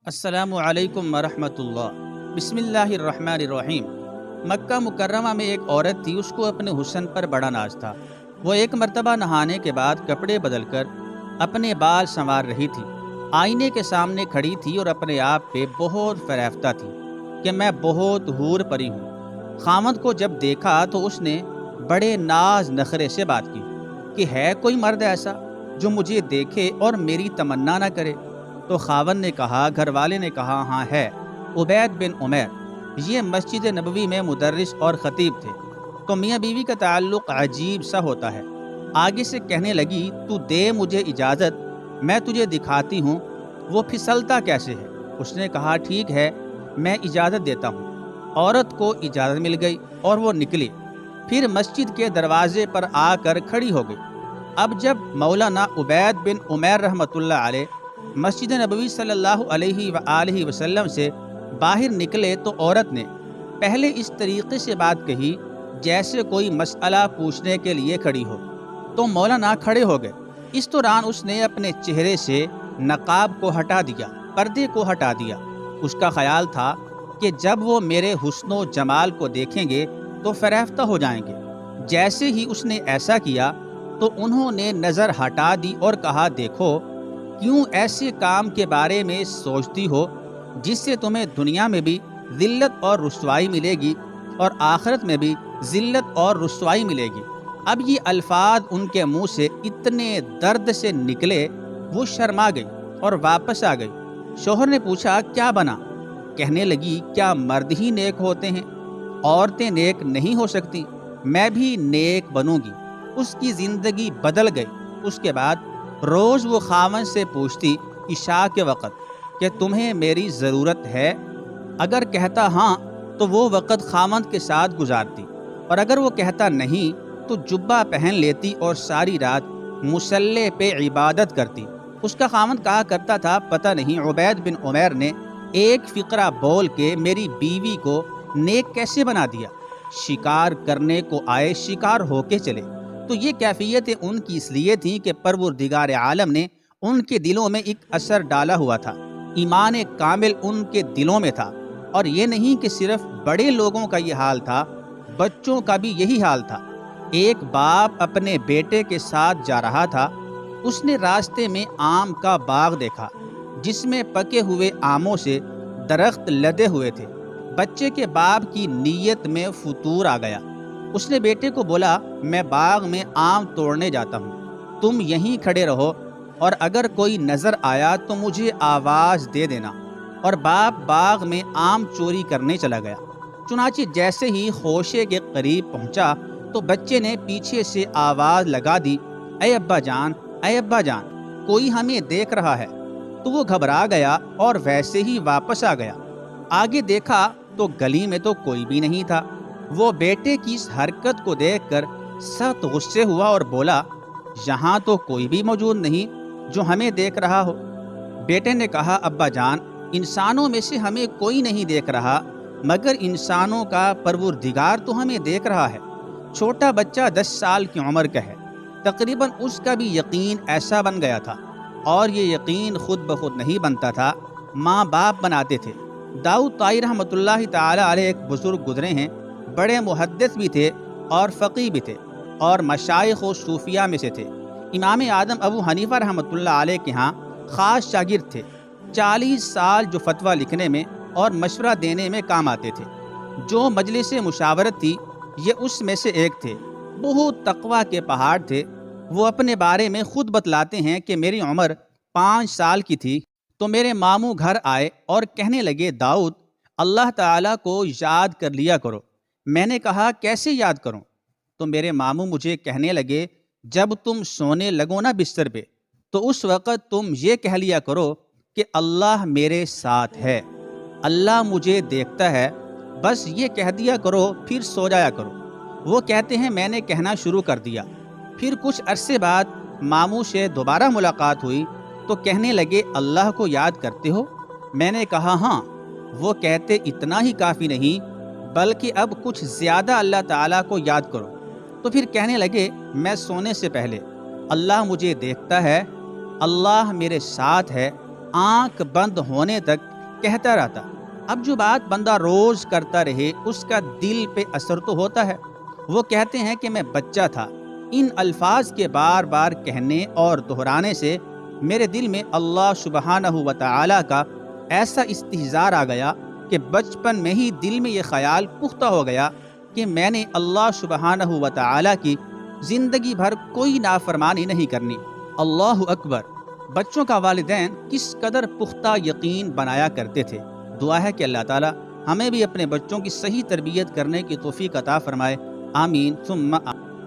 السلام علیکم ورحمۃ اللہ۔ بسم اللہ الرحمن الرحیم۔ مکہ مکرمہ میں ایک عورت تھی، اس کو اپنے حسن پر بڑا ناز تھا۔ وہ ایک مرتبہ نہانے کے بعد کپڑے بدل کر اپنے بال سنوار رہی تھی۔ آئینے کے سامنے کھڑی تھی اور اپنے آپ پہ بہت فریفتہ تھی کہ میں بہت حور پری ہوں۔ خاوند کو جب دیکھا تو اس نے بڑے ناز نخرے سے بات کی کہ ہے کوئی مرد ایسا جو مجھے دیکھے اور میری تمنا نہ کرے؟ تو خاوند نے کہا، گھر والے نے کہا، ہاں ہے، عبید بن عمیر۔ یہ مسجد نبوی میں مدرس اور خطیب تھے۔ تو میاں بیوی کا تعلق عجیب سا ہوتا ہے۔ آگے سے کہنے لگی، تو دے مجھے اجازت، میں تجھے دکھاتی ہوں وہ پھسلتا کیسے ہے۔ اس نے کہا، ٹھیک ہے، میں اجازت دیتا ہوں۔ عورت کو اجازت مل گئی اور وہ نکلی۔ پھر مسجد کے دروازے پر آ کر کھڑی ہو گئی۔ اب جب مولانا عبید بن عمیر رحمۃ اللہ علیہ مسجد نبوی صلی اللہ علیہ وآلہ وسلم سے باہر نکلے تو عورت نے پہلے اس طریقے سے بات کہی جیسے کوئی مسئلہ پوچھنے کے لیے کھڑی ہو۔ تو مولانا کھڑے ہو گئے۔ اس دوران اس نے اپنے چہرے سے نقاب کو ہٹا دیا، پردے کو ہٹا دیا۔ اس کا خیال تھا کہ جب وہ میرے حسن و جمال کو دیکھیں گے تو فریفتہ ہو جائیں گے۔ جیسے ہی اس نے ایسا کیا تو انہوں نے نظر ہٹا دی اور کہا، دیکھو، کیوں ایسے کام کے بارے میں سوچتی ہو جس سے تمہیں دنیا میں بھی ذلت اور رسوائی ملے گی اور آخرت میں بھی ذلت اور رسوائی ملے گی۔ اب یہ الفاظ ان کے منہ سے اتنے درد سے نکلے، وہ شرما گئی اور واپس آ گئی۔ شوہر نے پوچھا، کیا بنا؟ کہنے لگی، کیا مرد ہی نیک ہوتے ہیں؟ عورتیں نیک نہیں ہو سکتی؟ میں بھی نیک بنوں گی۔ اس کی زندگی بدل گئی۔ اس کے بعد روز وہ خاوند سے پوچھتی عشاء کے وقت کہ تمہیں میری ضرورت ہے؟ اگر کہتا ہاں تو وہ وقت خاوند کے ساتھ گزارتی، اور اگر وہ کہتا نہیں تو جبہ پہن لیتی اور ساری رات مصلے پہ عبادت کرتی۔ اس کا خاوند کہا کرتا تھا، پتہ نہیں عبید بن عمیر نے ایک فقرہ بول کے میری بیوی کو نیک کیسے بنا دیا۔ شکار کرنے کو آئے، شکار ہو کے چلے۔ تو یہ کیفیتیں ان کی اس لیے تھیں کہ پروردگار عالم نے ان کے دلوں میں ایک اثر ڈالا ہوا تھا۔ ایمان کامل ان کے دلوں میں تھا۔ اور یہ نہیں کہ صرف بڑے لوگوں کا یہ حال تھا، بچوں کا بھی یہی حال تھا۔ ایک باپ اپنے بیٹے کے ساتھ جا رہا تھا۔ اس نے راستے میں آم کا باغ دیکھا جس میں پکے ہوئے آموں سے درخت لدے ہوئے تھے۔ بچے کے باپ کی نیت میں فطور آ گیا۔ اس نے بیٹے کو بولا، میں باغ میں آم توڑنے جاتا ہوں، تم یہیں کھڑے رہو، اور اگر کوئی نظر آیا تو مجھے آواز دے دینا۔ اور باپ باغ میں آم چوری کرنے چلا گیا۔ چنانچہ جیسے ہی خوشے کے قریب پہنچا تو بچے نے پیچھے سے آواز لگا دی، اے ابا جان، اے ابا جان، کوئی ہمیں دیکھ رہا ہے۔ تو وہ گھبرا گیا اور ویسے ہی واپس آ گیا۔ آگے دیکھا تو گلی میں تو کوئی بھی نہیں تھا۔ وہ بیٹے کی اس حرکت کو دیکھ کر سخت غصے ہوا اور بولا، یہاں تو کوئی بھی موجود نہیں جو ہمیں دیکھ رہا ہو۔ بیٹے نے کہا، ابا جان، انسانوں میں سے ہمیں کوئی نہیں دیکھ رہا، مگر انسانوں کا پروردگار تو ہمیں دیکھ رہا ہے۔ چھوٹا بچہ 10 سال کی عمر کا ہے۔ تقریباً اس کا بھی یقین ایسا بن گیا تھا، اور یہ یقین خود بخود نہیں بنتا تھا، ماں باپ بناتے تھے۔ داؤد طائی رحمۃ اللہ تعالی علیہ ایک بزرگ گزرے ہیں، بڑے محدث بھی تھے اور فقیہ بھی تھے، اور مشائخ و صوفیاء میں سے تھے۔ امام اعظم ابو حنیفہ رحمۃ اللہ علیہ کے ہاں خاص شاگرد تھے۔ 40 سال جو فتویٰ لکھنے میں اور مشورہ دینے میں کام آتے تھے۔ جو مجلس مشاورت تھی، یہ اس میں سے ایک تھے۔ بہت تقویٰ کے پہاڑ تھے۔ وہ اپنے بارے میں خود بتلاتے ہیں کہ میری عمر 5 سال کی تھی تو میرے ماموں گھر آئے اور کہنے لگے، داؤد، اللہ تعالیٰ کو یاد کر لیا کرو۔ میں نے کہا، کیسے یاد کروں؟ تو میرے ماموں مجھے کہنے لگے، جب تم سونے لگو نا بستر پہ تو اس وقت تم یہ کہہ لیا کرو کہ اللہ میرے ساتھ ہے، اللہ مجھے دیکھتا ہے، بس یہ کہہ دیا کرو، پھر سو جایا کرو۔ وہ کہتے ہیں، میں نے کہنا شروع کر دیا۔ پھر کچھ عرصے بعد ماموں سے دوبارہ ملاقات ہوئی تو کہنے لگے، اللہ کو یاد کرتے ہو؟ میں نے کہا، ہاں۔ وہ کہتے، اتنا ہی کافی نہیں بلکہ اب کچھ زیادہ اللہ تعالیٰ کو یاد کرو۔ تو پھر کہنے لگے، میں سونے سے پہلے اللہ مجھے دیکھتا ہے، اللہ میرے ساتھ ہے، آنکھ بند ہونے تک کہتا رہتا۔ اب جو بات بندہ روز کرتا رہے اس کا دل پہ اثر تو ہوتا ہے۔ وہ کہتے ہیں کہ میں بچہ تھا، ان الفاظ کے بار بار کہنے اور دہرانے سے میرے دل میں اللہ سبحانہ و تعالیٰ کا ایسا استحضار آ گیا کہ بچپن میں ہی دل میں یہ خیال پختہ ہو گیا کہ میں نے اللہ سبحانہ و تعالیٰ کی زندگی بھر کوئی نافرمانی نہیں کرنی۔ اللہ اکبر! بچوں کا والدین کس قدر پختہ یقین بنایا کرتے تھے۔ دعا ہے کہ اللہ تعالیٰ ہمیں بھی اپنے بچوں کی صحیح تربیت کرنے کی توفیق عطا فرمائے۔ آمین ثم آمین۔